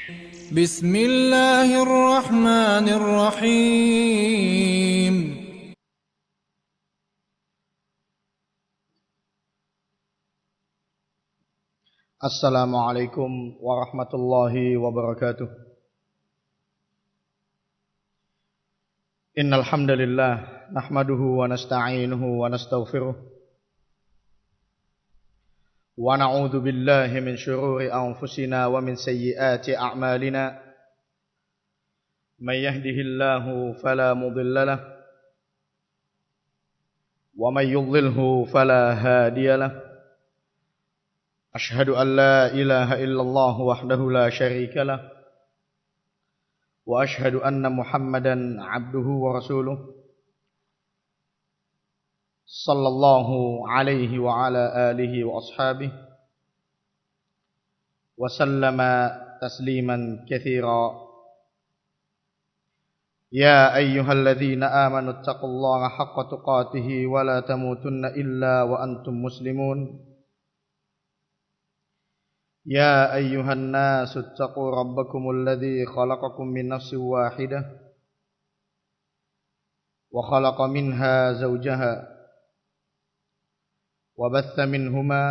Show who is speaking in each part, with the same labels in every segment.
Speaker 1: بسم الله الرحمن الرحيم.
Speaker 2: Assalamualaikum warahmatullahi wabarakatuh. Innal hamdalillah nahmaduhu wa nasta'inuhu wa nastaghfiruh wa na'udzu billahi min shururi anfusina wa min sayyiati a'malina. May yahdihillahu fala mudilla lahu wa may yudlilhu fala hadiya lahu. Ashhadu an la ilaha illallah wahdahu la syarika lahu wa ashhadu anna Muhammadan abduhu wa rasuluh sallallahu alaihi wa ala alihi wa ashabihi wa sallama tasliman katsira. Ya ayyuhalladzina amanu taqullaha haqqa tuqatih wa la tamutunna illa wa antum muslimun. Ya ayyuhan nasu taqu rabbakumul ladzi khalaqakum min nafsin wahidah wa khalaqa minha zawjaha وبث منهما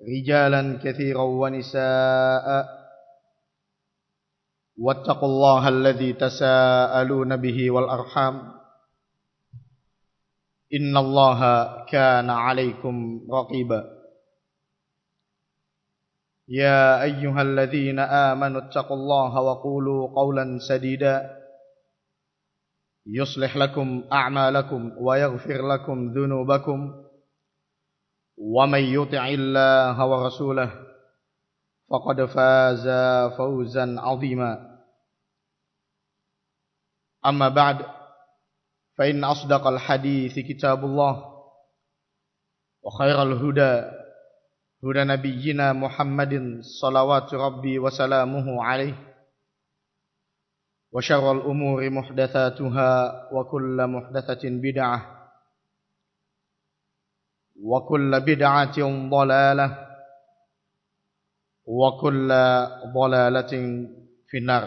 Speaker 2: رجالا كثيرا ونساء واتقوا الله الذي تساءلون به والأرحام إن الله كان عليكم رقيبا. يا أيها الذين آمنوا اتقوا الله وقولوا قولا سديدا يصلح لكم أعمالكم ويغفر لكم ذنوبكم ومن يطع الله ورسوله فقد فاز فوزا عظيما. أما بعد فإن أصدق الحديث كتاب الله وخير الهدى هدى نبينا محمد صلوات ربي وسلامه عليه وشر الأمور محدثاتها وكل محدثة بدعة وكل بدعة ضلالة وكل ضلالة في النار.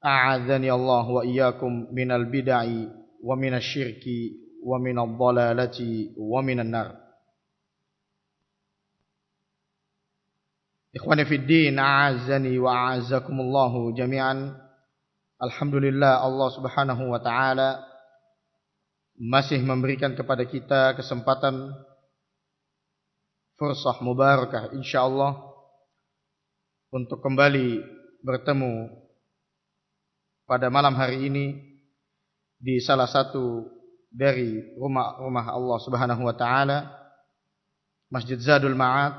Speaker 2: أعاذني الله وإياكم من البدع ومن الشرك ومن الضلالة ومن النار. إخواني في الدين أعزني وأعزكم الله جميعا. Alhamdulillah, Allah subhanahu wa ta'ala masih memberikan kepada kita kesempatan fursah mubarakah insyaallah untuk kembali bertemu pada malam hari ini di salah satu dari rumah-rumah Allah Subhanahu wa taala, Masjid Zadul Ma'ad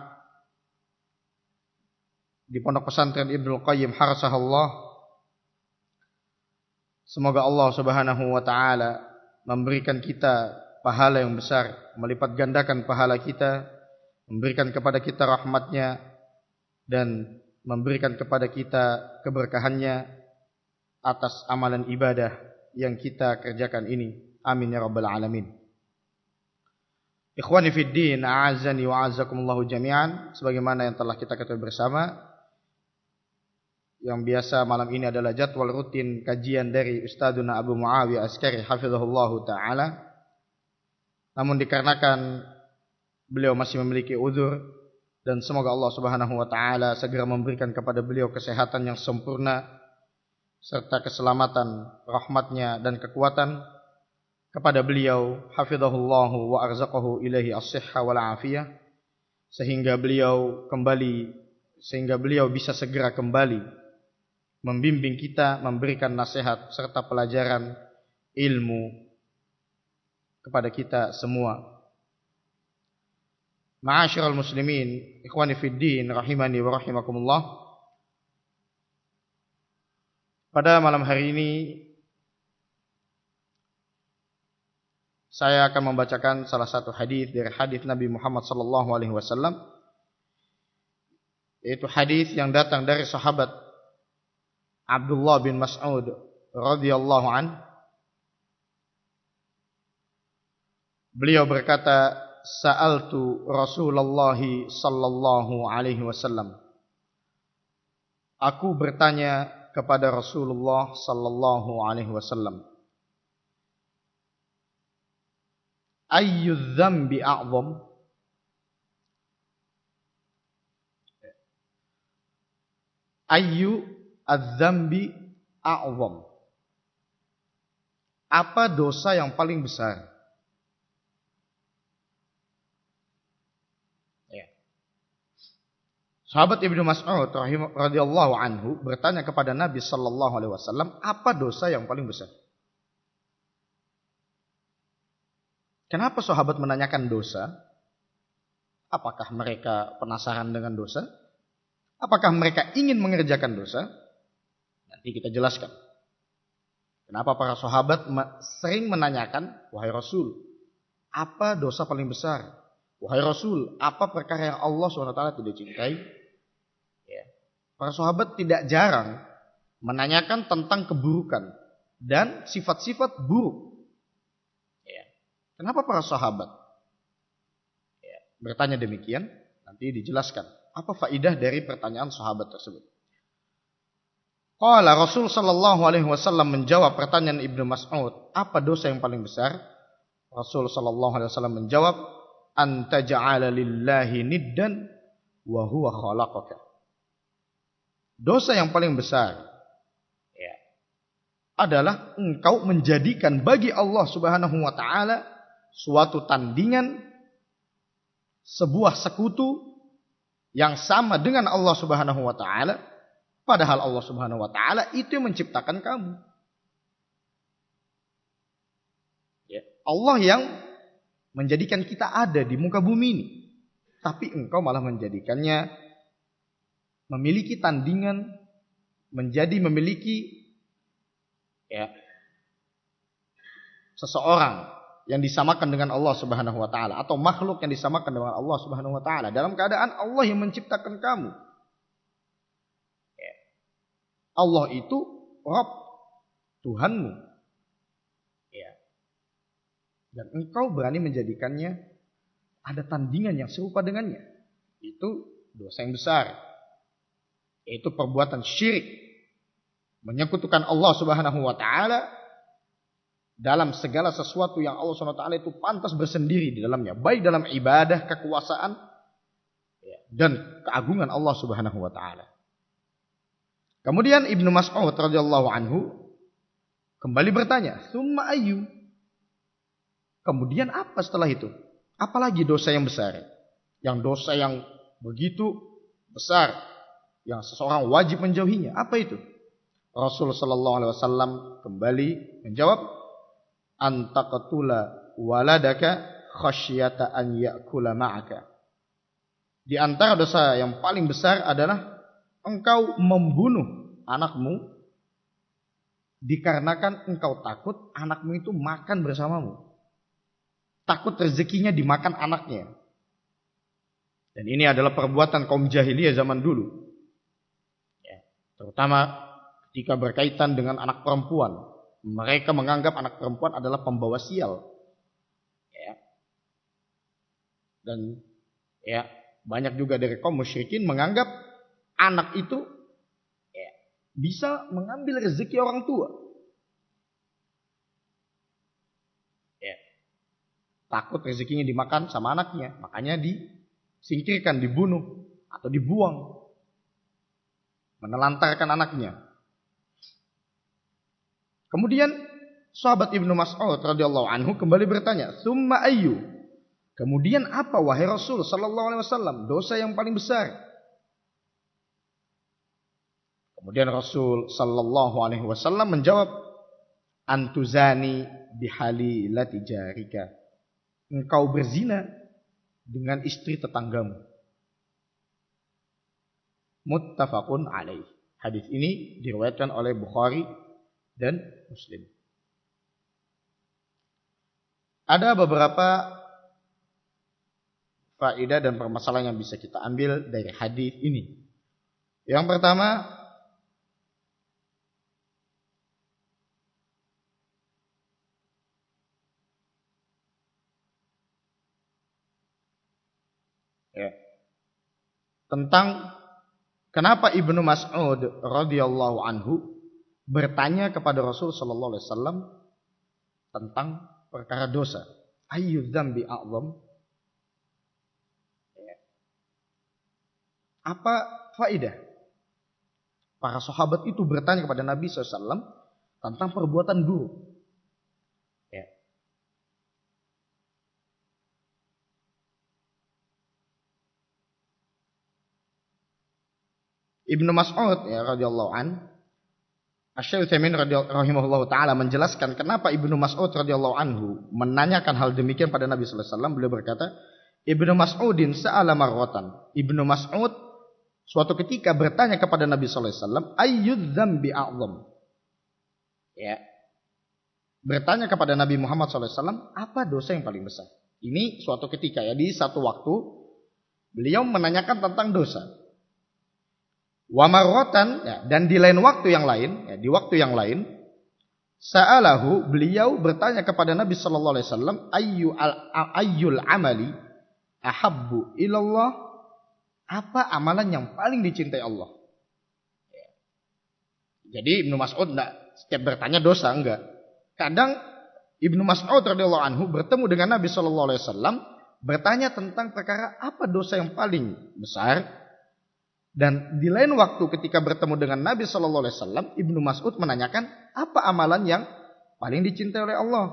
Speaker 2: di Pondok Pesantren Ibnul Qayyim Harasahallah. Semoga Allah Subhanahu wa taala memberikan kita pahala yang besar, melipat gandakan pahala kita, memberikan kepada kita rahmatnya, dan memberikan kepada kita keberkahannya atas amalan ibadah yang kita kerjakan ini. Amin ya rabbal alamin. Ikhwani fid din, a'azzani wa a'azzakumullahu jami'an. Sebagaimana yang telah kita ketahui bersama, yang biasa malam ini adalah jadwal rutin kajian dari Ustadzuna Abu Muawiyah Askari hafizahullahu ta'ala. Namun dikarenakan beliau masih memiliki uzur, dan semoga Allah Subhanahu wa ta'ala segera memberikan kepada beliau kesehatan yang sempurna serta keselamatan, rahmatnya dan kekuatan kepada beliau, hafizahullahu wa arzaqahu ilaihi as-sihha wal afiyah, sehingga beliau bisa segera kembali membimbing kita, memberikan nasihat serta pelajaran ilmu kepada kita semua. Ma'asyiral muslimin, ikhwani fid din, rahimani wa rahimakumullah. Pada malam hari ini saya akan membacakan salah satu hadis dari hadis Nabi Muhammad sallallahu alaihi wasallam, yaitu hadis yang datang dari sahabat Abdullah bin Mas'ud radhiyallahu an. Beliau berkata, sa'altu Rasulullah sallallahu alaihi wasallam, Aku bertanya kepada Rasulullah sallallahu alaihi wasallam, ayyu dzambi a'zam? Ayyu adz-dzambi a'zam? Apa dosa yang paling besar? Ya. Sahabat Ibnu Mas'ud radhiyallahu anhu bertanya kepada Nabi sallallahu alaihi wasallam, apa dosa yang paling besar? Kenapa sahabat menanyakan dosa? Apakah mereka penasaran dengan dosa? Apakah mereka ingin mengerjakan dosa? Nanti kita jelaskan. Kenapa para sahabat sering menanyakan, wahai Rasul, apa dosa paling besar? Wahai Rasul, apa perkara yang Allah SWT tidak cintai? Ya. Para sahabat tidak jarang menanyakan tentang keburukan dan sifat-sifat buruk. Ya. Kenapa para sahabat bertanya demikian? Nanti dijelaskan. Apa faidah dari pertanyaan sahabat tersebut? Qala Rasul sallallahu alaihi wasallam menjawab pertanyaan Ibnu Mas'ud, apa dosa yang paling besar? Rasul sallallahu alaihi wasallam menjawab, anta ja'ala lillahi niddan wa huwa khalaqaka. Dosa yang paling besar adalah engkau menjadikan bagi Allah Subhanahu wa taala suatu tandingan, sebuah sekutu yang sama dengan Allah Subhanahu wa taala, padahal Allah Subhanahu wa taala itu yang menciptakan kamu. Ya, Allah yang menjadikan kita ada di muka bumi ini, tapi engkau malah menjadikannya memiliki tandingan, memiliki seseorang yang disamakan dengan Allah Subhanahu wa taala atau makhluk yang disamakan dengan Allah Subhanahu wa taala dalam keadaan Allah yang menciptakan kamu. Allah itu Rabb, Tuhanmu. Dan engkau berani menjadikannya ada tandingan yang serupa dengannya. Itu dosa yang besar. Yaitu perbuatan syirik. Menyekutukan Allah Subhanahu wa taala dalam segala sesuatu yang Allah SWT itu pantas bersendiri di dalamnya. Baik dalam ibadah, kekuasaan, dan keagungan Allah Subhanahu wa ta'ala. Kemudian Ibnu Mas'ud radhiyallahu anhu kembali bertanya, summa ayyu? Kemudian apa setelah itu? Apalagi dosa yang besar? Yang dosa yang begitu besar, yang seseorang wajib menjauhinya. Apa itu? Rasul sallallahu alaihi wasallam kembali menjawab, antaqtula waladaka khasyata an ya'kula ma'aka. Di antara dosa yang paling besar adalah engkau membunuh anakmu dikarenakan engkau takut anakmu itu makan bersamamu. Takut rezekinya dimakan anaknya. Dan ini adalah perbuatan kaum jahiliyah zaman dulu. Terutama ketika berkaitan dengan anak perempuan. Mereka menganggap anak perempuan adalah pembawa sial. Dan banyak juga dari kaum musyrikin menganggap anak itu bisa mengambil rezeki orang tua. Takut rezekinya dimakan sama anaknya, makanya disingkirkan, dibunuh atau dibuang, menelantarkan anaknya. Kemudian sahabat Ibnu Mas'ud radhiyallahu anhu kembali bertanya, "Tsumma ayyu?" Kemudian apa wahai Rasul sallallahu alaihi wasallam dosa yang paling besar? Kemudian Rasul sallallahu alaihi wasallam menjawab, "Antuzani bihalilati jarika." Engkau berzina dengan istri tetanggamu. Muttafaqun alaih. Hadis ini diriwayatkan oleh Bukhari dan Muslim. Ada beberapa faedah dan permasalahan yang bisa kita ambil dari hadis ini. Yang pertama, tentang Kenapa Ibnu Mas'ud radhiyallahu anhu bertanya kepada Rasul sallallahu alaihi wasallam tentang perkara dosa? Ayyu dzambi a'zam? Apa faedah para sahabat itu bertanya kepada Nabi SAW tentang perbuatan buruk? Ya. Ibnu Mas'ud ya radhiyallahu an, Asy-Syaikh Utsaimin rahimahullahu taala menjelaskan kenapa Ibnu Mas'ud radhiyallahu anhu menanyakan hal demikian pada Nabi sallallahu alaihi wasallam. Beliau berkata, Ibnu Mas'udin sa'ala marratan. Ibnu Mas'ud suatu ketika bertanya kepada Nabi sallallahu alaihi wasallam, ayyudz dzambi a'zam? Ya. Bertanya kepada Nabi Muhammad sallallahu alaihi wasallam, apa dosa yang paling besar? Ini suatu ketika ya, di satu waktu beliau menanyakan tentang dosa. Wa marratan ya, dan di lain waktu yang lain, ya, di waktu yang lain, sa'alahu, beliau bertanya kepada Nabi sallallahu alaihi wasallam, ayyul amali ahabbu ilallah? Apa amalan yang paling dicintai Allah? Ya. Jadi Ibnu Mas'ud enggak setiap bertanya dosa, enggak. Kadang Ibnu Mas'ud radhiyallahu anhu bertemu dengan Nabi sallallahu alaihi wasallam bertanya tentang perkara apa dosa yang paling besar. Dan di lain waktu ketika bertemu dengan Nabi sallallahu alaihi wasallam, Ibnu Mas'ud menanyakan apa amalan yang paling dicintai oleh Allah.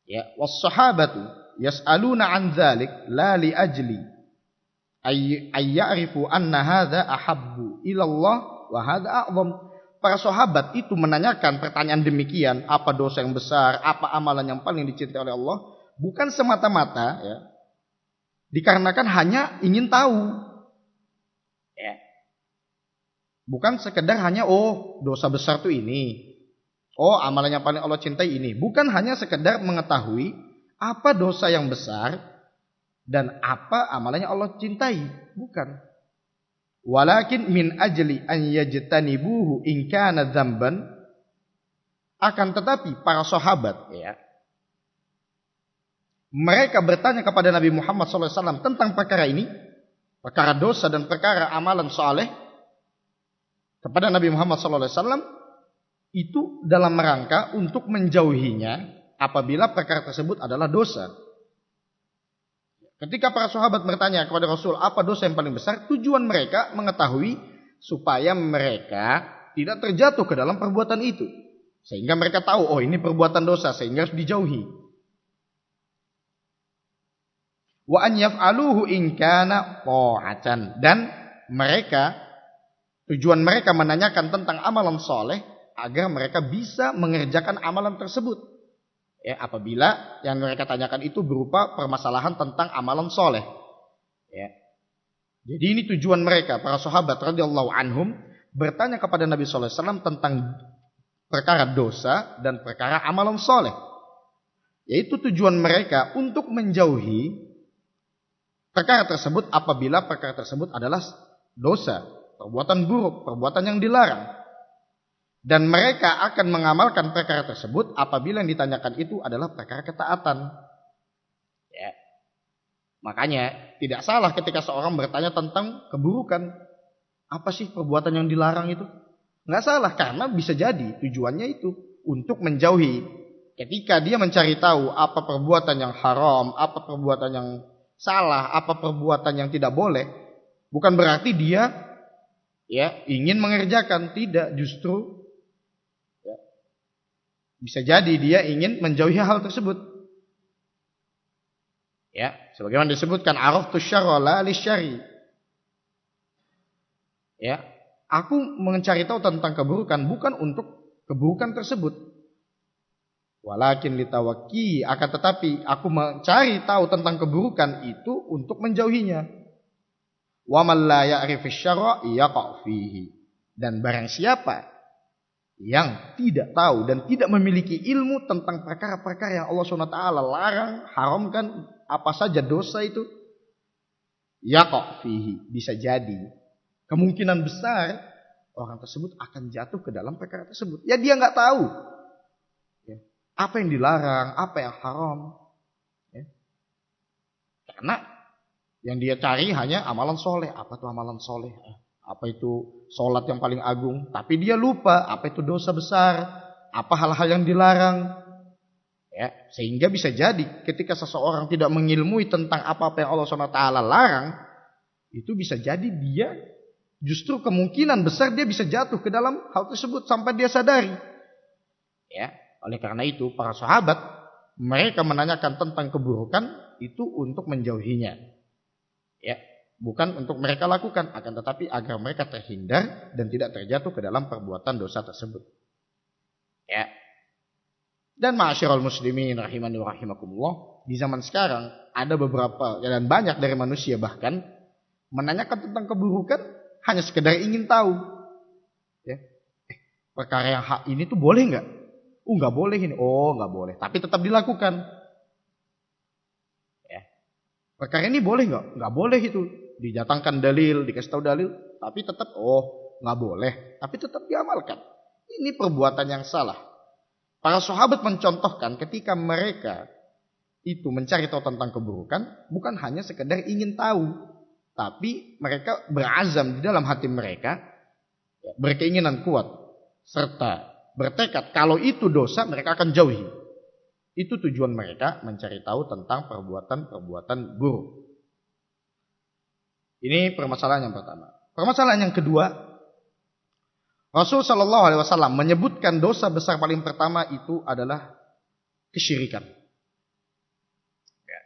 Speaker 2: Ya, was-sahabatu yas'aluna 'an dzalik la li ajli ayya'rifu anna hadza ahabbu ila Allah wa hadza a'zam. Para sahabat itu menanyakan pertanyaan demikian, apa dosa yang besar, apa amalan yang paling dicintai oleh Allah, bukan semata-mata ya, dikarenakan hanya ingin tahu. Ya. Bukan sekedar hanya dosa besar tuh ini. Amalan yang paling Allah cintai ini. Bukan hanya sekedar mengetahui apa dosa yang besar dan apa amalannya Allah cintai. Bukan. Walakin min ajli an yajtanibuhu in kana dzamban. Akan tetapi para sahabat ya, mereka bertanya kepada Nabi Muhammad SAW tentang perkara ini, perkara dosa dan perkara amalan saleh kepada Nabi Muhammad SAW, itu dalam rangka untuk menjauhinya apabila perkara tersebut adalah dosa. Ketika para sahabat bertanya kepada Rasul apa dosa yang paling besar, tujuan mereka mengetahui supaya mereka tidak terjatuh ke dalam perbuatan itu, sehingga mereka tahu ini perbuatan dosa sehingga harus dijauhi. Wa an yaf'aluhu in kana ta'atan, dan mereka, tujuan mereka menanyakan tentang amalan soleh agar mereka bisa mengerjakan amalan tersebut ya, apabila yang mereka tanyakan itu berupa permasalahan tentang amalan soleh ya. Jadi ini tujuan mereka, para sahabat radhiyallahu anhum bertanya kepada Nabi sallallahu alaihi wasallam tentang perkara dosa dan perkara amalan soleh, yaitu tujuan mereka untuk menjauhi perkara tersebut apabila perkara tersebut adalah dosa, perbuatan buruk, perbuatan yang dilarang. Dan mereka akan mengamalkan perkara tersebut apabila yang ditanyakan itu adalah perkara ketaatan. Ya. Makanya tidak salah ketika seorang bertanya tentang keburukan. Apa sih perbuatan yang dilarang itu? Nggak salah, karena bisa jadi tujuannya itu untuk menjauhi. Ketika dia mencari tahu apa perbuatan yang haram, apa perbuatan yang salah, apa perbuatan yang tidak boleh, bukan berarti dia ya ingin mengerjakan, tidak, justru ya, bisa jadi dia ingin menjauhi hal tersebut. Ya, sebagaimana disebutkan araftu syarra la lisyari. Ya, aku mencari tahu tentang keburukan bukan untuk keburukan tersebut. Walakin litawaki, akan tetapi aku mencari tahu tentang keburukan itu untuk menjauhinya. Wa man la ya'rif asy-syarra yaqa' fihi. Dan barang siapa yang tidak tahu dan tidak memiliki ilmu tentang perkara-perkara yang Allah SWT larang, haramkan, apa saja dosa itu, yaqa' fihi, bisa jadi kemungkinan besar orang tersebut akan jatuh ke dalam perkara tersebut. Ya dia nggak tahu apa yang dilarang, apa yang haram. Ya. Karena Yang dia cari hanya amalan soleh. Apa itu amalan soleh? Apa itu sholat yang paling agung? Tapi dia lupa apa itu dosa besar, apa hal-hal yang dilarang. Ya, sehingga bisa jadi ketika seseorang tidak mengilmui tentang apa-apa yang Allah SWT larang, itu bisa jadi dia justru kemungkinan besar dia bisa jatuh ke dalam hal tersebut sampai dia sadari. Ya, oleh karena itu para sahabat mereka menanyakan tentang keburukan itu untuk menjauhinya. Ya, bukan untuk mereka lakukan, akan tetapi agar mereka terhindar dan tidak terjatuh ke dalam perbuatan dosa tersebut. Ya. Dan ma'asyiral muslimin rahimani wa rahimakumullah, di zaman sekarang ada beberapa dan banyak dari manusia bahkan menanyakan tentang keburukan hanya sekedar ingin tahu. Ya. Perkara yang hak ini tuh boleh nggak? Nggak boleh ini. Oh, nggak boleh. Tapi tetap dilakukan. Ya. Perkara ini boleh nggak? Nggak boleh itu. Didatangkan dalil, dikasih tahu dalil, tapi tetap nggak boleh. Tapi tetap diamalkan. Ini perbuatan yang salah. Para sahabat mencontohkan ketika mereka itu mencari tahu tentang keburukan, bukan hanya sekedar ingin tahu, tapi mereka berazam di dalam hati mereka, berkeinginan kuat, serta bertekad kalau itu dosa mereka akan jauhi. Itu tujuan mereka mencari tahu tentang perbuatan-perbuatan buruk. Ini permasalahan yang pertama. Permasalahan yang kedua, Rasul Shallallahu Alaihi Wasallam menyebutkan dosa besar paling pertama itu adalah kesyirikan. Ya.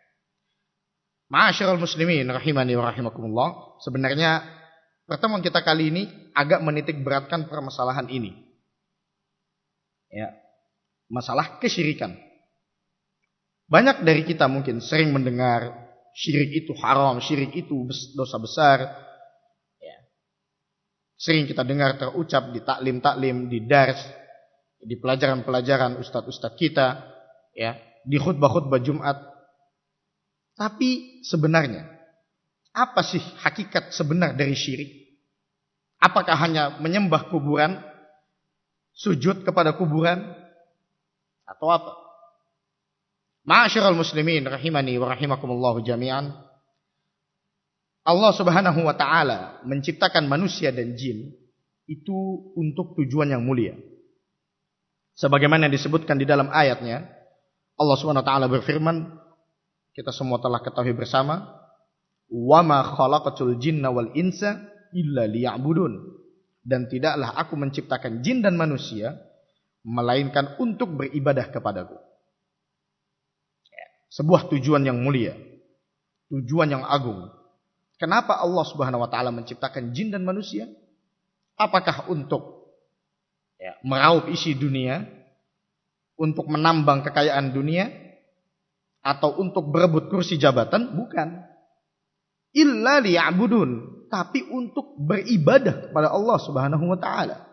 Speaker 2: Ma'asyiral muslimin rahimani wa rahimakumullah. Sebenarnya pertemuan kita kali ini agak menitik beratkan permasalahan ini. Ya. Masalah kesyirikan. Banyak dari kita mungkin sering mendengar syirik itu haram, syirik itu dosa besar. Sering kita dengar terucap di taklim-taklim, di dars, di pelajaran-pelajaran ustadz-ustadz kita, ya, di khutbah-khutbah Jumat. Tapi sebenarnya, apa sih hakikat sebenar dari syirik? Apakah hanya menyembah kuburan, sujud kepada kuburan, atau apa? Ma'asyiral muslimin rahimani wa rahimakumullahu jami'an. Allah Subhanahu wa taala menciptakan manusia dan jin itu untuk tujuan yang mulia. Sebagaimana disebutkan di dalam ayatnya, Allah Subhanahu wa taala berfirman, kita semua telah ketahui bersama, "Wa ma khalaqatul jinna wal insa illa liya'budun." Dan tidaklah aku menciptakan jin dan manusia melainkan untuk beribadah kepadaku. Sebuah tujuan yang mulia, tujuan yang agung. Kenapa Allah Subhanahu wa taala menciptakan jin dan manusia? Apakah untuk meraup isi dunia, untuk menambang kekayaan dunia, atau untuk berebut kursi jabatan? Bukan. Illa liya'budun, tapi untuk beribadah kepada Allah Subhanahu wa taala.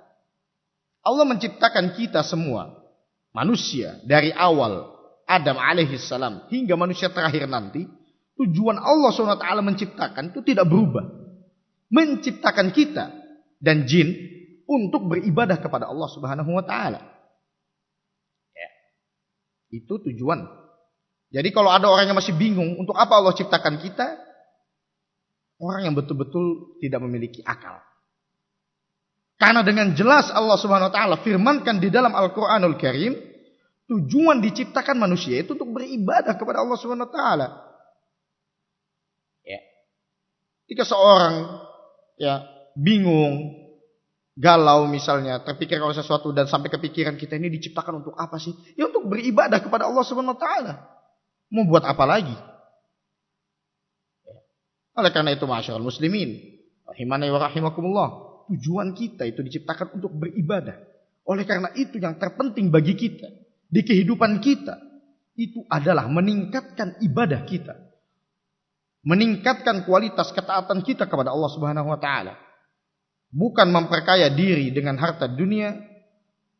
Speaker 2: Allah menciptakan kita semua, manusia dari awal Adam alaihi salam hingga manusia terakhir nanti. Tujuan Allah SWT menciptakan itu tidak berubah. Menciptakan kita dan jin untuk beribadah kepada Allah Subhanahu wa taala. Ya. Itu tujuan. Jadi kalau ada orang yang masih bingung untuk apa Allah ciptakan kita, orang yang betul-betul tidak memiliki akal. Karena dengan jelas Allah Subhanahu wa taala firmankan di dalam Al-Qur'anul Karim, tujuan diciptakan manusia itu untuk beribadah kepada Allah Subhanahu wa taala. Jika seorang bingung, galau misalnya, terpikir oleh sesuatu dan sampai kepikiran kita ini diciptakan untuk apa sih? Ya untuk beribadah kepada Allah Subhanahu wa taala. Mau buat apa lagi? Oleh karena itu ma'asyiral muslimin, rahimani wa rahimakumullah, tujuan kita itu diciptakan untuk beribadah. Oleh karena itu yang terpenting bagi kita di kehidupan kita itu adalah meningkatkan ibadah kita. Meningkatkan kualitas ketaatan kita kepada Allah Subhanahu wa taala. Bukan memperkaya diri dengan harta dunia,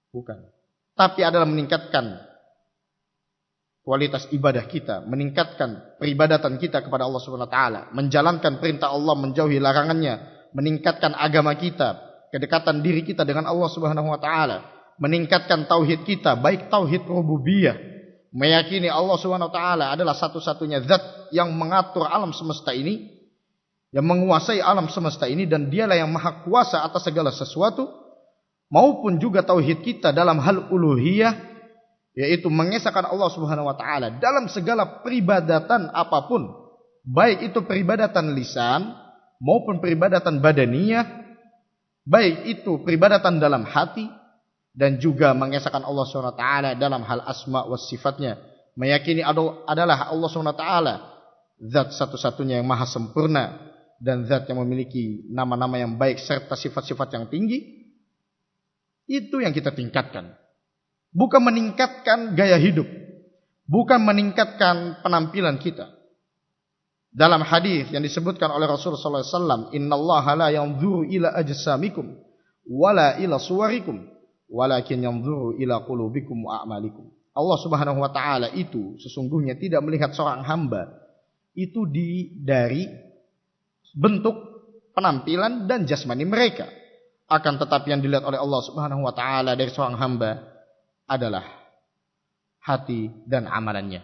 Speaker 2: bukan. Tapi adalah meningkatkan kualitas ibadah kita, meningkatkan peribadatan kita kepada Allah Subhanahu wa taala, menjalankan perintah Allah, menjauhi larangannya, meningkatkan agama kita, kedekatan diri kita dengan Allah Subhanahu wa taala, meningkatkan tauhid kita, baik tauhid rububiyah, meyakini Allah Subhanahu wa taala adalah satu-satunya zat yang mengatur alam semesta ini, yang menguasai alam semesta ini, dan dialah yang maha kuasa atas segala sesuatu, maupun juga tauhid kita dalam hal uluhiyah, yaitu mengesahkan Allah Subhanahu wa taala dalam segala peribadatan apapun, baik itu peribadatan lisan maupun peribadatan badaniyah, baik itu peribadatan dalam hati, dan juga mengesahkan Allah Subhanahu wa taala dalam hal asma wa sifatnya, meyakini adalah Allah Subhanahu wa taala zat satu-satunya yang maha sempurna dan zat yang memiliki nama-nama yang baik serta sifat-sifat yang tinggi. Itu yang kita tingkatkan. Bukan meningkatkan gaya hidup, bukan meningkatkan penampilan kita. Dalam hadis yang disebutkan oleh Rasulullah sallallahu alaihi wasallam, "Innallaha la yanzuru ila ajsamikum wala ila suwarikum, walakin yanzuru ila qulubikum wa a'malikum." Allah Subhanahu wa taala itu sesungguhnya tidak melihat seorang hamba itu dari bentuk penampilan dan jasmani mereka. Akan tetapi yang dilihat oleh Allah Subhanahu wa taala dari seorang hamba adalah hati dan amalannya.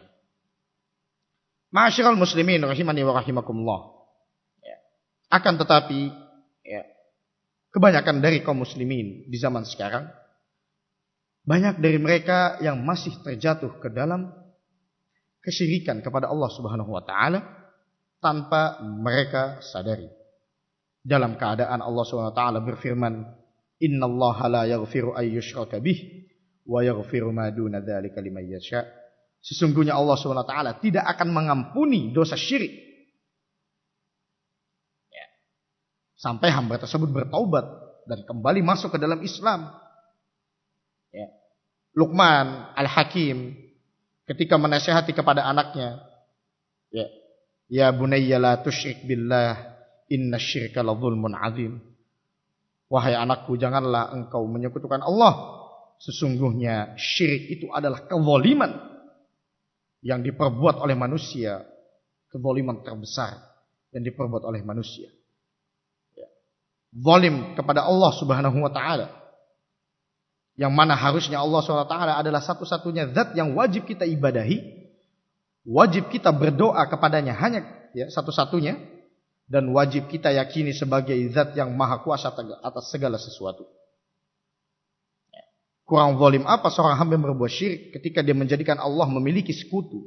Speaker 2: Ma'asyiral muslimin rahimani wa rahimakumullah. Akan tetapi kebanyakan dari kaum muslimin di zaman sekarang, banyak dari mereka yang masih terjatuh ke dalam kesyirikan kepada Allah Subhanahu wa taala tanpa mereka sadari. Dalam keadaan Allah Subhanahu wa taala berfirman, "Innallaha la yaghfiru ay yushraka bih wa yaghfiru ma duna dzalika liman yasha." Sesungguhnya Allah Subhanahu wa taala tidak akan mengampuni dosa syirik sampai hamba tersebut bertaubat dan kembali masuk ke dalam Islam. Luqman Al-Hakim ketika menasihati kepada anaknya, "Ya bunayya la tusyrik billah, innasyirka la dzulmun azim." Wahai anakku, janganlah engkau menyekutukan Allah. Sesungguhnya syirik itu adalah kezaliman yang diperbuat oleh manusia, kezaliman terbesar yang diperbuat oleh manusia. Zalim kepada Allah Subhanahu wa taala, yang mana harusnya Allah Subhanahu wa taala adalah satu-satunya zat yang wajib kita ibadahi, wajib kita berdoa kepadanya hanya satu-satunya, dan wajib kita yakini sebagai zat yang maha kuasa atas segala sesuatu. Kurang zalim apa seorang hamba yang berbuat syirik ketika dia menjadikan Allah memiliki sekutu?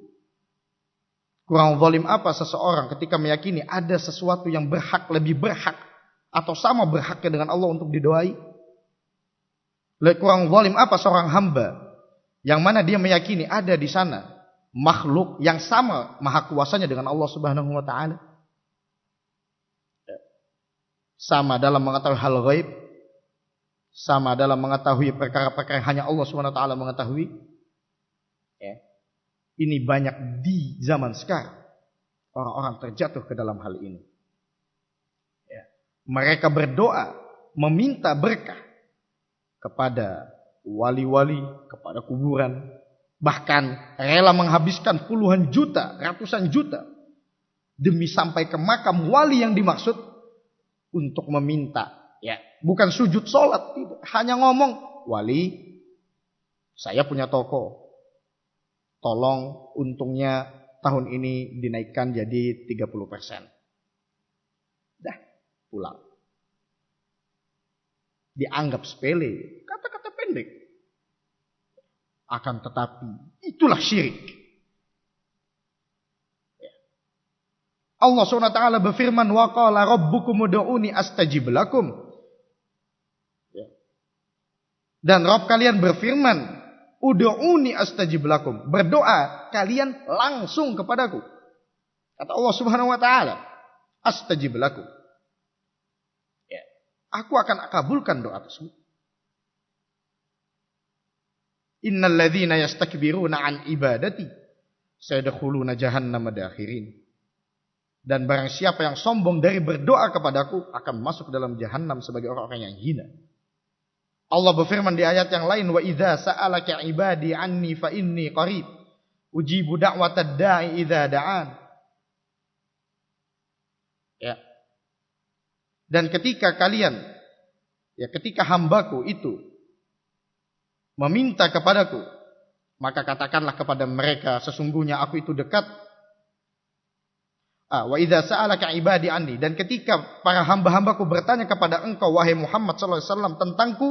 Speaker 2: Kurang zalim apa seseorang ketika meyakini ada sesuatu yang berhak, lebih berhak atau sama berhaknya dengan Allah untuk didoai? Kurang zalim apa seorang hamba yang mana dia meyakini ada di sana makhluk yang sama maha kuasanya dengan Allah Subhanahu wa taala? Sama dalam mengetahui hal gaib, sama dalam mengetahui perkara-perkara yang hanya Allah Subhanahu wa taala mengetahui. Ini banyak di zaman sekarang orang-orang terjatuh ke dalam hal ini. Mereka berdoa meminta berkah kepada wali-wali, kepada kuburan, bahkan rela menghabiskan puluhan juta, ratusan juta demi sampai ke makam wali yang dimaksud untuk meminta. Bukan sujud sholat, tidak. Hanya ngomong, "Wali, saya punya toko, tolong untungnya tahun ini dinaikkan jadi 30%. Dah, pulang. Dianggap sepele, kata-kata pendek. Akan tetapi itulah syirik. Allah SWT berfirman, "Wa qala rabbukum ud'uni astajib lakum." Dan Rabb kalian berfirman, "Ud'uni astajib lakum." Berdoa kalian langsung kepadaku. Kata Allah Subhanahu wa taala, "Astajib lakum." Aku akan kabulkan doa tersebut. Innal ladzina yastakbiruna an ibadati sayadkhuluna jahannama dakhirin. Dan barang siapa yang sombong dari berdoa kepadaku akan masuk dalam jahanam sebagai orang-orang yang hina. Allah berfirman di ayat yang lain, "Wa idza sa'alaka ibadi anni fa inni qarib ujibu da'watad da'i idza da'an." Dan ketika ketika hambaku itu meminta kepadaku, maka katakanlah kepada mereka, sesungguhnya aku itu dekat. Wa idza sa'alaka ibadi anni, dan ketika para hamba-hambaku bertanya kepada engkau wahai Muhammad sallallahu alaihi wasallam tentangku,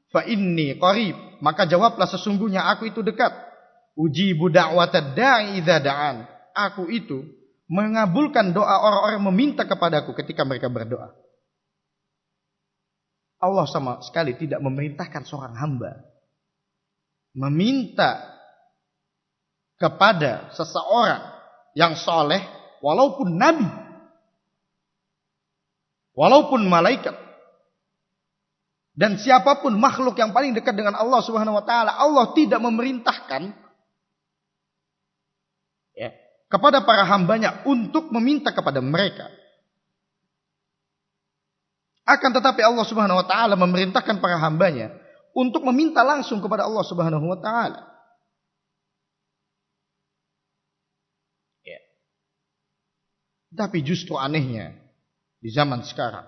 Speaker 2: fa inni qarib, maka jawablah sesungguhnya aku itu dekat. Ujibu da'watad da'i idza da'an. Aku itu mengabulkan doa orang-orang meminta kepadaku ketika mereka berdoa. Allah sama sekali tidak memerintahkan seorang hamba meminta kepada seseorang yang soleh, walaupun nabi, walaupun malaikat, dan siapapun makhluk yang paling dekat dengan Allah Subhanahu wa taala. Allah tidak memerintahkan kepada para hambanya untuk meminta kepada mereka. Akan tetapi Allah Subhanahu wa taala memerintahkan para hambanya untuk meminta langsung kepada Allah Subhanahu wa taala. Tapi justru anehnya di zaman sekarang,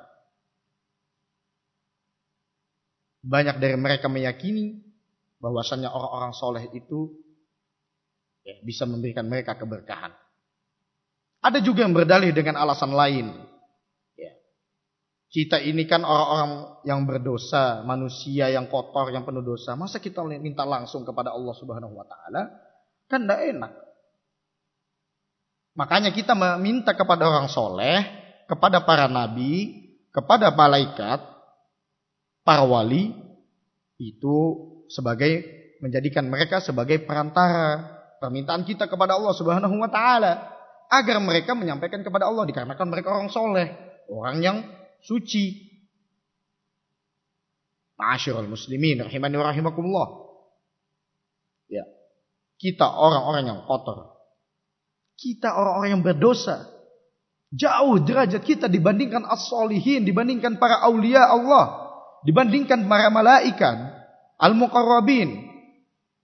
Speaker 2: banyak dari mereka meyakini bahwasannya orang-orang soleh itu bisa memberikan mereka keberkahan. Ada juga yang berdalih dengan alasan lain. Kita ini kan orang-orang yang berdosa, manusia yang kotor, yang penuh dosa. Masa kita minta langsung kepada Allah Subhanahu wa taala? Kan tidak enak. Makanya kita meminta kepada orang soleh, kepada para nabi, kepada malaikat, para wali, itu sebagai menjadikan mereka sebagai perantara. Permintaan kita kepada Allah Subhanahu wa taala agar mereka menyampaikan kepada Allah, dikarenakan mereka orang soleh, orang yang suci. Ma'asyiral muslimin rahimani wa rahimakumullah. Ya. Kita orang-orang yang kotor. Kita orang-orang yang berdosa. Jauh derajat kita dibandingkan as-solihin, dibandingkan para aulia Allah, dibandingkan para malaikat, al-muqarrabin,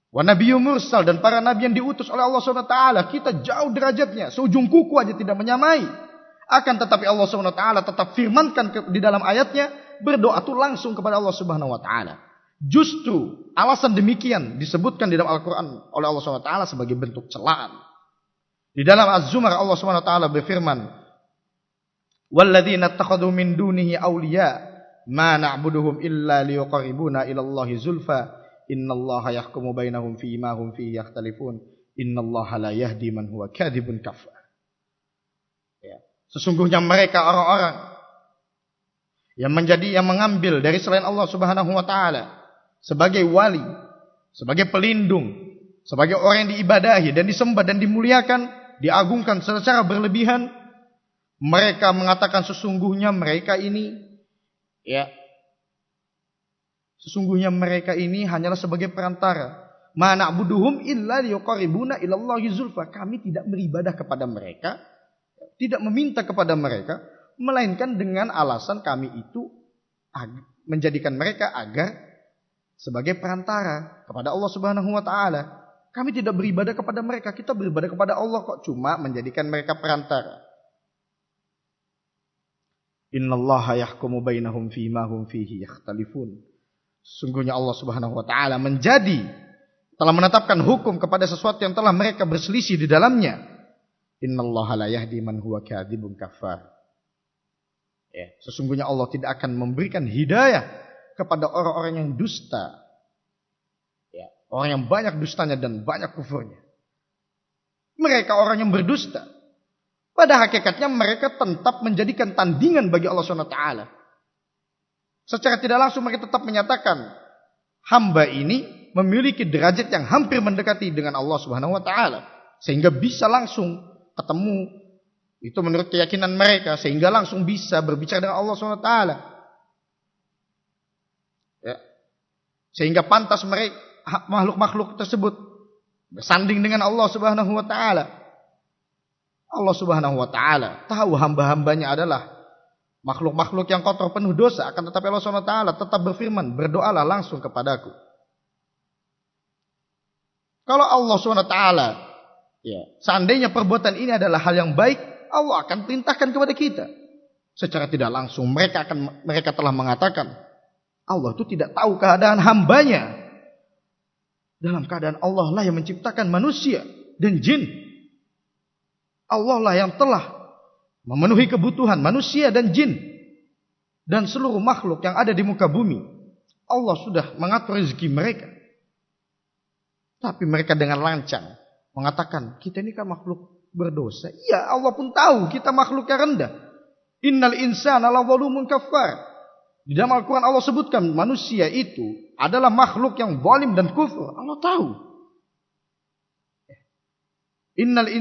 Speaker 2: wa nabiyyu mursal, dan para nabi yang diutus oleh Allah Subhanahu wa taala. Kita jauh derajatnya, seujung kuku aja tidak menyamai. Akan tetapi Allah Subhanahu wa taala tetap firmankan di dalam ayatnya, berdoa itu langsung kepada Allah Subhanahu wa taala. Justru alasan demikian disebutkan di dalam Al-Qur'an oleh Allah Subhanahu wa taala sebagai bentuk celaan. Di dalam Az-Zumar Allah Subhanahu wa taala berfirman, "Walladzina ittakhadhu min dunihi awliya ma na'buduhum illa liyuqarribuna ila Allahi zulfa innallaha yahkumu bainahum fima hum fihi yakhtalifun innallaha la yahdi man huwa kadzibun kafar." Sesungguhnya mereka orang-orang yang mengambil dari selain Allah Subhanahu wa taala sebagai wali, sebagai pelindung, sebagai orang yang diibadahi dan disembah dan dimuliakan, diagungkan secara berlebihan. Mereka mengatakan sesungguhnya mereka ini hanyalah sebagai perantara. Ma na'buduhum illa liyuqarribuna ilallahi zulfa. Kami tidak beribadah kepada mereka, tidak meminta kepada mereka, melainkan dengan alasan kami itu menjadikan mereka agar sebagai perantara kepada Allah Subhanahu wa taala. Kami tidak beribadah kepada mereka, kita beribadah kepada Allah kok, cuma menjadikan mereka perantara. Innallaha yahkumu bainahum fima hum fihi yakhtalifun. Sungguhnya Allah Subhanahu wa taala telah menetapkan hukum kepada sesuatu yang telah mereka berselisih di dalamnya. Innallaha la yahdi man huwa kadzibun kafar. Sesungguhnya Allah tidak akan memberikan hidayah kepada orang-orang yang dusta. Orang yang banyak dustanya dan banyak kufurnya. Mereka orang yang berdusta. Pada hakikatnya mereka tetap menjadikan tandingan bagi Allah SWT. Secara tidak langsung mereka tetap menyatakan hamba ini memiliki derajat yang hampir mendekati dengan Allah Subhanahu wa taala, sehingga bisa langsung ketemu, itu menurut keyakinan mereka, sehingga langsung bisa berbicara dengan Allah SWT. Sehingga pantas mereka, makhluk-makhluk tersebut bersanding dengan Allah Subhanahu wa taala. Allah Subhanahu wa taala tahu hamba-hambanya adalah makhluk-makhluk yang kotor penuh dosa, akan tetapi Allah Subhanahu wa taala tetap berfirman, berdoalah langsung kepadaku. Kalau Allah Subhanahu wa taala seandainya perbuatan ini adalah hal yang baik, Allah akan perintahkan kepada kita. Secara tidak langsung mereka telah mengatakan Allah itu tidak tahu keadaan hambanya. Dalam keadaan Allah lah yang menciptakan manusia dan jin. Allah lah yang telah memenuhi kebutuhan manusia dan jin dan seluruh makhluk yang ada di muka bumi. Allah sudah mengatur rezeki mereka. Tapi mereka dengan lancang mengatakan, kita ini kan makhluk berdosa. Iya, Allah pun tahu kita makhluk yang rendah. Innal insana lazalumun kafar. Di dalam Al-Quran Allah sebutkan manusia itu adalah makhluk yang zalim dan kufur. Allah tahu. Innal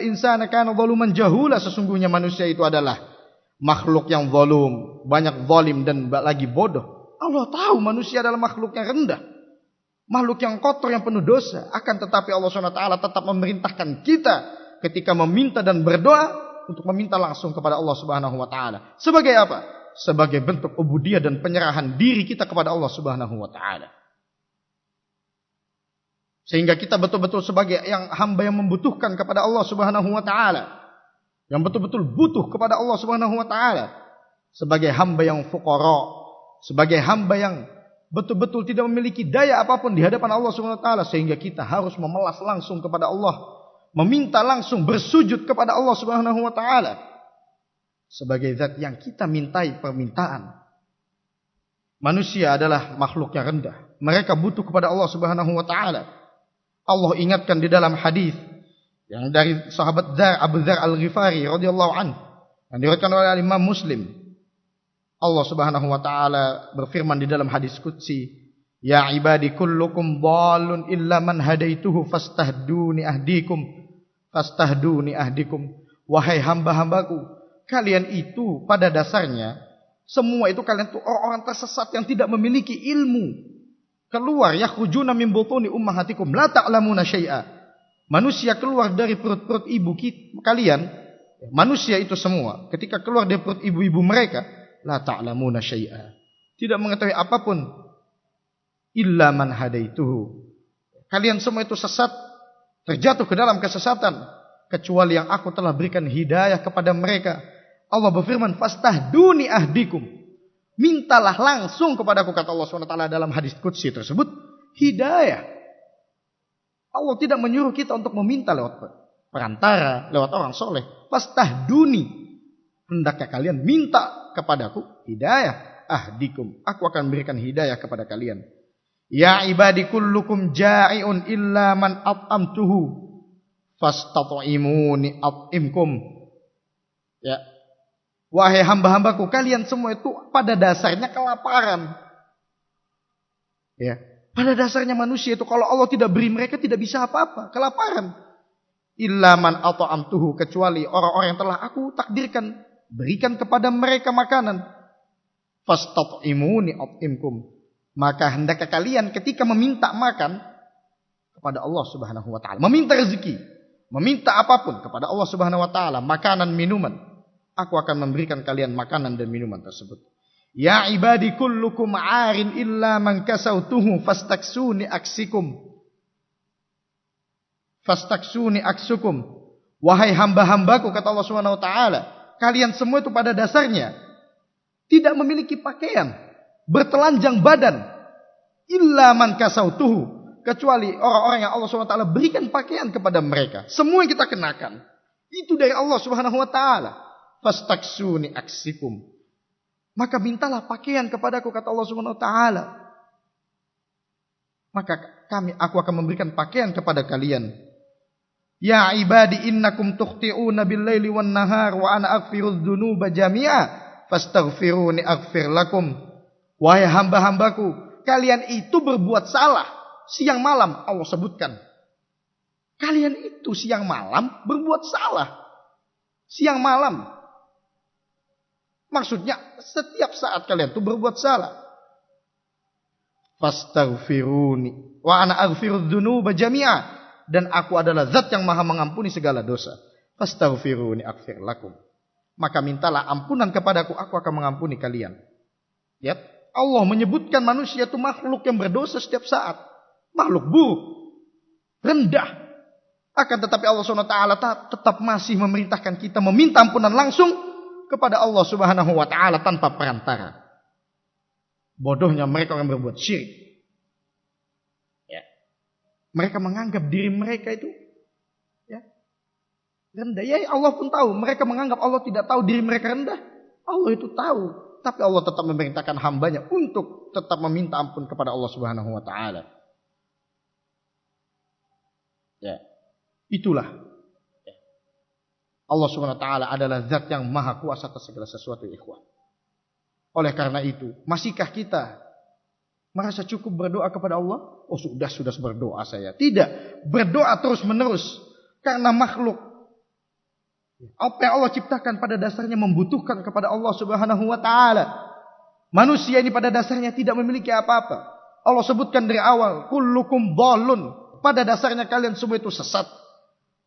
Speaker 2: insana kana zaluman jahula. Sesungguhnya manusia itu adalah makhluk yang zalim, banyak zalim dan lagi bodoh. Allah tahu manusia adalah makhluk yang rendah, makhluk yang kotor, yang penuh dosa. Akan tetapi Allah SWT tetap memerintahkan kita ketika meminta dan berdoa untuk meminta langsung kepada Allah Subhanahu wa taala. Sebagai apa? Sebagai bentuk ubudiyah dan penyerahan diri kita kepada Allah Subhanahu wa taala. Sehingga kita betul-betul sebagai yang hamba yang membutuhkan kepada Allah Subhanahu wa taala. Yang betul-betul butuh kepada Allah Subhanahu wa taala. Sebagai hamba yang fuqara, sebagai hamba yang betul-betul tidak memiliki daya apapun di hadapan Allah Subhanahu wa taala, sehingga kita harus memelas langsung kepada Allah, meminta langsung, bersujud kepada Allah Subhanahu wa taala sebagai zat yang kita mintai permintaan. Manusia adalah makhluk yang rendah. Mereka butuh kepada Allah Subhanahu wa taala. Allah ingatkan di dalam hadis yang dari sahabat Abu Dzar Al-Ghifari radhiyallahu anhu yang diriwayatkan oleh Imam Muslim. Allah Subhanahu wa taala berfirman di dalam hadis qudsi, "Ya ibadi kullukum dhalun illa man hadaituhu fastahduni ahdikum." Wahai hamba-hambaku, kalian itu pada dasarnya semua itu kalian itu orang-orang tersesat yang tidak memiliki ilmu. Keluar yakhrujuna min butuni ummahatikum la ta'lamuna syai'a. Manusia keluar dari perut-perut ibu kalian, manusia itu semua ketika keluar dari perut ibu-ibu mereka, la ta'lamuna syai'a, tidak mengetahui apapun illa man hadaituhu. Kalian semua itu sesat, terjatuh ke dalam kesesatan, kecuali yang aku telah berikan hidayah kepada mereka. Allah berfirman, fastahduni ahdikum. Mintalah langsung kepadaku, kata Allah SWT dalam hadis qudsi tersebut, hidayah. Allah tidak menyuruh kita untuk meminta lewat perantara, lewat orang soleh. Fastahduni, hendaknya kalian minta kepadaku hidayah. Ahdikum, aku akan berikan hidayah kepada kalian. Ya ibadi kullukum ja'iun illa man at'amtuhu fastat'imuni at'imkum. Ya, wahai hamba-hambaku, kalian semua itu pada dasarnya kelaparan. Ya, pada dasarnya manusia itu kalau Allah tidak beri mereka tidak bisa apa-apa, kelaparan. Illa man at'amtuhu, kecuali orang-orang yang telah aku takdirkan berikan kepada mereka makanan. Fastat'imuni at'imkum. Maka hendaknya kalian ketika meminta makan kepada Allah Subhanahu wa taala, meminta rezeki, meminta apapun kepada Allah Subhanahu wa taala, makanan, minuman, aku akan memberikan kalian makanan dan minuman tersebut. Ya ibadi kullukum 'arin illa man kasautuhu fastaksuni aksikum. Fastaksuni aksukum. Wahai hamba-hambaku, kata Allah Subhanahu wa taala, kalian semua itu pada dasarnya tidak memiliki pakaian, bertelanjang badan, illa man kasautuhu, kecuali orang-orang yang Allah SWT berikan pakaian kepada mereka. Semua yang kita kenakan itu dari Allah Subhanahu wa taala. Fastaksuni aksikum. Maka mintalah pakaian kepadaku, kata Allah Subhanahu wa taala. Maka aku akan memberikan pakaian kepada kalian. Ya ibadi innakum tukhti'una bil-laili wan-nahar wa ana aghfirudz dzunuba jami'a fastaghfiruni aghfir lakum. Wahai hamba-hambaku, kalian itu berbuat salah siang malam, Allah sebutkan. Kalian itu siang malam berbuat salah. Siang malam. Maksudnya setiap saat kalian itu berbuat salah. Fastaghfiruni wa ana aghfirudz dzunuba jami'a, dan aku adalah zat yang maha mengampuni segala dosa. Fastaghfiruni aghfir lakum. Maka mintalah ampunan kepadaku, aku akan mengampuni kalian. Lihat, Allah menyebutkan manusia itu makhluk yang berdosa setiap saat. Makhluk buruk, rendah. Akan tetapi Allah SWT tetap masih memerintahkan kita meminta ampunan langsung kepada Allah Subhanahu wa taala tanpa perantara. Bodohnya mereka yang berbuat syirik. Ya. Mereka menganggap diri mereka itu ya, rendah. Ya Allah pun tahu. Mereka menganggap Allah tidak tahu diri mereka rendah. Allah itu tahu. Tapi Allah tetap memerintahkan hambanya untuk tetap meminta ampun kepada Allah Subhanahu wa taala. Ya. Itulah. Ya. Allah Subhanahu wa taala adalah zat yang maha kuasa atas segala sesuatu, ikhwan. Oleh karena itu, masihkah kita merasa cukup berdoa kepada Allah? Oh sudah berdoa saya. Tidak. Berdoa terus menerus. Karena makhluk. Apa yang Allah ciptakan pada dasarnya membutuhkan kepada Allah Subhanahu wa taala. Manusia ini pada dasarnya tidak memiliki apa-apa. Allah sebutkan dari awal, kullukum dhalun. Pada dasarnya kalian semua itu sesat.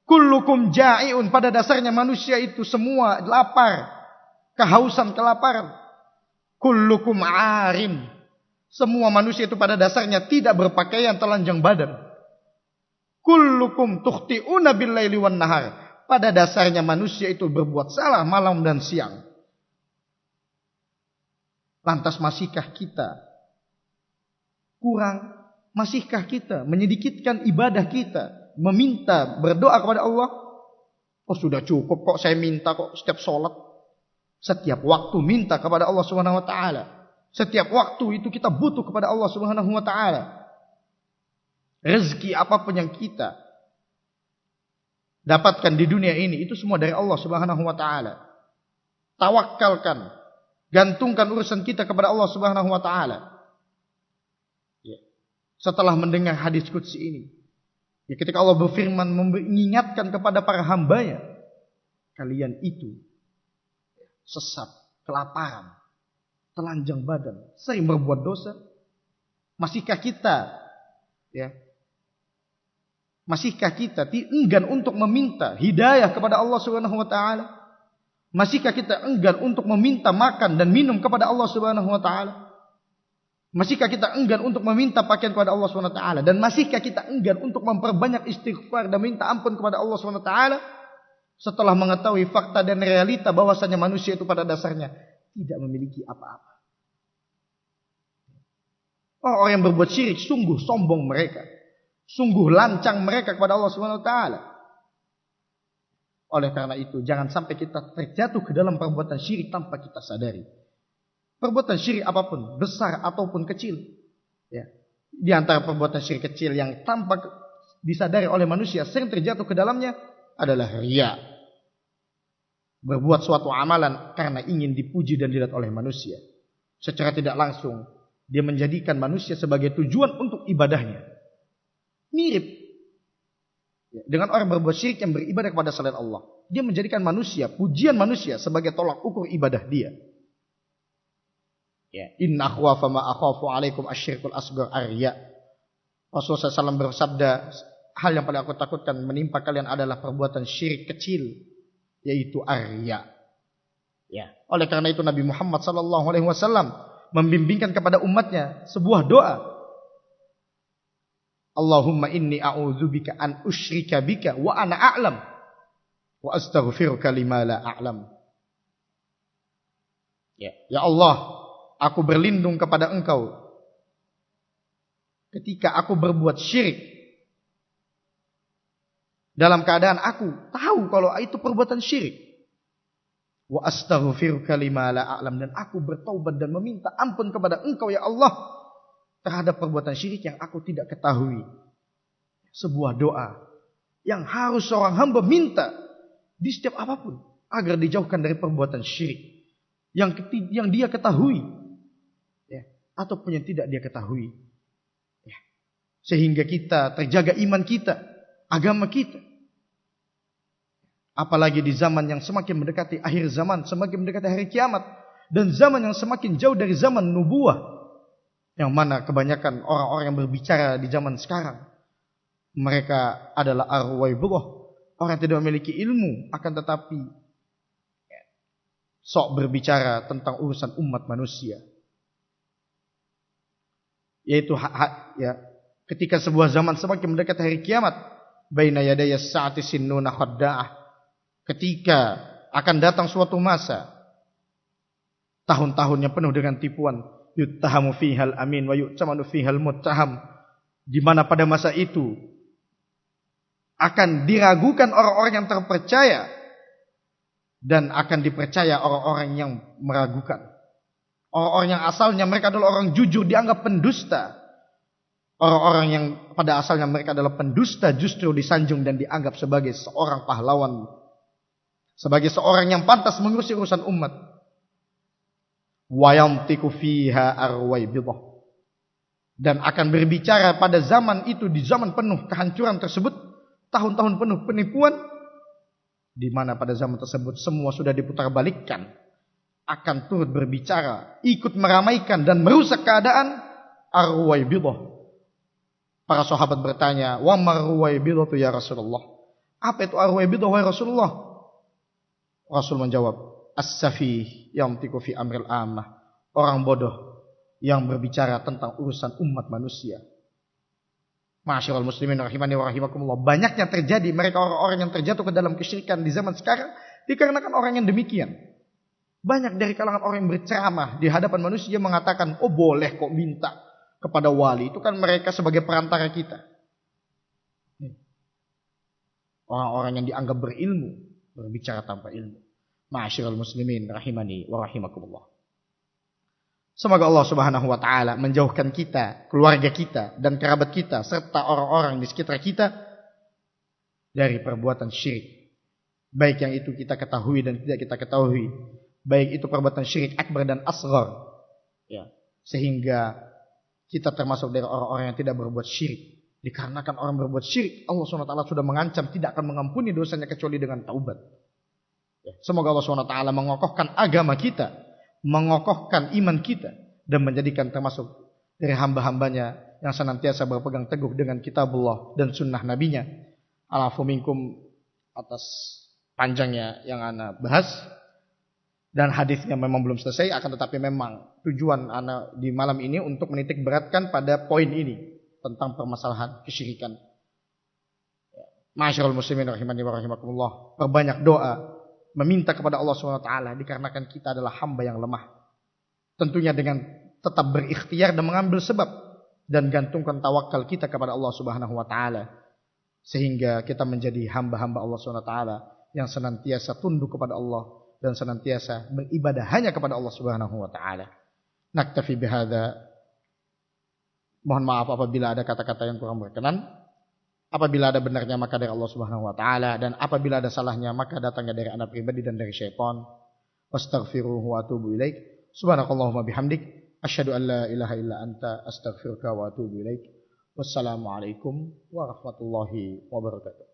Speaker 2: Kullukum ja'iun. Pada dasarnya manusia itu semua lapar. Kehausan, kelaparan. Kullukum arin. Semua manusia itu pada dasarnya tidak berpakaian, telanjang badan. Kullukum tukhti'una bil-laili wan nahar. Pada dasarnya manusia itu berbuat salah malam dan siang. Lantas masihkah kita kurang? Masihkah kita menyedikitkan ibadah kita, meminta, berdoa kepada Allah? Oh sudah cukup kok saya minta kok setiap sholat. Setiap waktu minta kepada Allah Subhanahu wa taala. Setiap waktu itu kita butuh kepada Allah Subhanahu wa taala. Rezeki apapun yang kita dapatkan di dunia ini itu semua dari Allah Subhanahu wa taala. Tawakkalkan, gantungkan urusan kita kepada Allah Subhanahu wa taala. Ya. Setelah mendengar hadis qudsi ini, ya ketika Allah berfirman mengingatkan kepada para hambanya, kalian itu sesat, kelaparan, telanjang badan, sering berbuat dosa. Masihkah kita ya? Masihkah kita enggan untuk meminta hidayah kepada Allah Subhanahu wa taala? Masihkah kita enggan untuk meminta makan dan minum kepada Allah Subhanahu wa taala? Masihkah kita enggan untuk meminta pakaian kepada Allah Subhanahu wa taala? Dan masihkah kita enggan untuk memperbanyak istighfar dan minta ampun kepada Allah Subhanahu wa taala? Setelah mengetahui fakta dan realita bahwasanya manusia itu pada dasarnya tidak memiliki apa-apa. Orang yang berbuat syirik sungguh sombong mereka. Sungguh lancang mereka kepada Allah Subhanahu wa taala. Oleh karena itu, jangan sampai kita terjatuh ke dalam perbuatan syirik tanpa kita sadari. Perbuatan syirik apapun, besar ataupun kecil, ya. Di antara perbuatan syirik kecil yang tanpa disadari oleh manusia sering terjatuh ke dalamnya adalah riya. Berbuat suatu amalan karena ingin dipuji dan dilihat oleh manusia. Secara tidak langsung dia menjadikan manusia sebagai tujuan untuk ibadahnya. Mirip dengan orang berbuat syirik yang beribadah kepada selain Allah. Dia menjadikan manusia, pujian manusia sebagai tolak ukur ibadah dia. Ya. Inna akhwafa ma akhafu alaikum asyirkul asghar arya. Rasulullah SAW bersabda, hal yang paling aku takutkan menimpa kalian adalah perbuatan syirik kecil, yaitu arya. Ya. Oleh karena itu Nabi Muhammad SAW membimbingkan kepada umatnya sebuah doa. Allahumma inni a'udzubika an usyrika bika wa ana a'lam wa astaghfiruka lima la a'lam. Ya Allah, aku berlindung kepada Engkau ketika aku berbuat syirik dalam keadaan aku tahu kalau itu perbuatan syirik. Wa astaghfiruka lima la a'lam, dan aku bertaubat dan meminta ampun kepada Engkau ya Allah terhadap perbuatan syirik yang aku tidak ketahui. Sebuah doa yang harus seorang hamba minta di setiap apapun agar dijauhkan dari perbuatan syirik yang dia ketahui, ya, ataupun yang tidak dia ketahui, ya. Sehingga kita terjaga iman kita, agama kita. Apalagi di zaman yang semakin mendekati akhir zaman, semakin mendekati hari kiamat, dan zaman yang semakin jauh dari zaman nubuwah. Yang mana kebanyakan orang-orang yang berbicara di zaman sekarang, mereka adalah arwaibulah, orang yang tidak memiliki ilmu, akan tetapi sok berbicara tentang urusan umat manusia. Yaitu ya, ketika sebuah zaman semakin mendekati hari kiamat, baina yadaya sa'ati sinnuna khadda'ah, ketika akan datang suatu masa, tahun-tahun yang penuh dengan tipuan, yuttahamu fihal amin wa yu'tamanu fihal muttaham, di mana pada masa itu akan diragukan orang-orang yang terpercaya dan akan dipercaya orang-orang yang meragukan. Orang-orang yang asalnya mereka adalah orang jujur dianggap pendusta. Orang-orang yang pada asalnya mereka adalah pendusta justru disanjung dan dianggap sebagai seorang pahlawan. Sebagai seorang yang pantas mengurusi urusan umat. Wa yantiqu fiha arwaibidah. Dan akan berbicara pada zaman itu, di zaman penuh kehancuran tersebut, tahun-tahun penuh penipuan, di mana pada zaman tersebut semua sudah diputarbalikkan, akan turut berbicara, ikut meramaikan dan merusak keadaan arwaibidah. Para sahabat bertanya, wa marwaibidah tu ya Rasulullah? Apa itu arwaibidah wahai Rasulullah? Rasul menjawab, as-safih yantiqu fi amril ammah. Orang bodoh yang berbicara tentang urusan umat manusia. Ma'asyiral muslimin rahimani wa rahimakumullah. Banyaknya terjadi mereka orang-orang yang terjatuh ke dalam kesyirikan di zaman sekarang dikarenakan orang yang demikian. Banyak dari kalangan orang yang berceramah di hadapan manusia mengatakan, oh boleh kok minta kepada wali. Itu kan mereka sebagai perantara kita. Orang-orang yang dianggap berilmu berbicara tanpa ilmu. Ma'asyiral muslimin rahimani wa rahimakumullah. Semoga Allah Subhanahu wa taala menjauhkan kita, keluarga kita dan kerabat kita serta orang-orang di sekitar kita dari perbuatan syirik. Baik yang itu kita ketahui dan tidak kita ketahui. Baik itu perbuatan syirik akbar dan asghar. Ya, sehingga kita termasuk dari orang-orang yang tidak berbuat syirik. Dikarenakan orang berbuat syirik, Allah SWT sudah mengancam tidak akan mengampuni dosanya kecuali dengan taubat. Ya, semoga Allah SWT mengokohkan agama kita, mengokohkan iman kita, dan menjadikan termasuk dari hamba-hambanya yang senantiasa berpegang teguh dengan kitabullah dan sunnah nabinya. Alafu minkum, atas panjangnya yang ana bahas. Dan hadisnya memang belum selesai, akan tetapi memang tujuan ana di malam ini untuk menitik beratkan pada poin ini tentang permasalahan kesyirikan. Ma'asyiral muslimin rahimani wa rahimakumullah. Perbanyak doa, meminta kepada Allah SWT dikarenakan kita adalah hamba yang lemah. Tentunya dengan tetap berikhtiar dan mengambil sebab dan gantungkan tawakal kita kepada Allah Subhanahu wa taala sehingga kita menjadi hamba-hamba Allah SWT yang senantiasa tunduk kepada Allah dan senantiasa beribadah hanya kepada Allah Subhanahu wa taala. Naktafi bihadza. Mohon maaf apabila ada kata-kata yang kurang berkenan. Apabila ada benarnya maka dari Allah Subhanahu wa taala, dan apabila ada salahnya maka datangnya dari ana pribadi dan dari syaitan. Wastaghfiruhu wa atubu ilaik. Subhanakallahumma bihamdik asyhadu an la ilaha illa anta astaghfiruka wa atubu ilaik. Wassalamualaikum warahmatullahi wabarakatuh.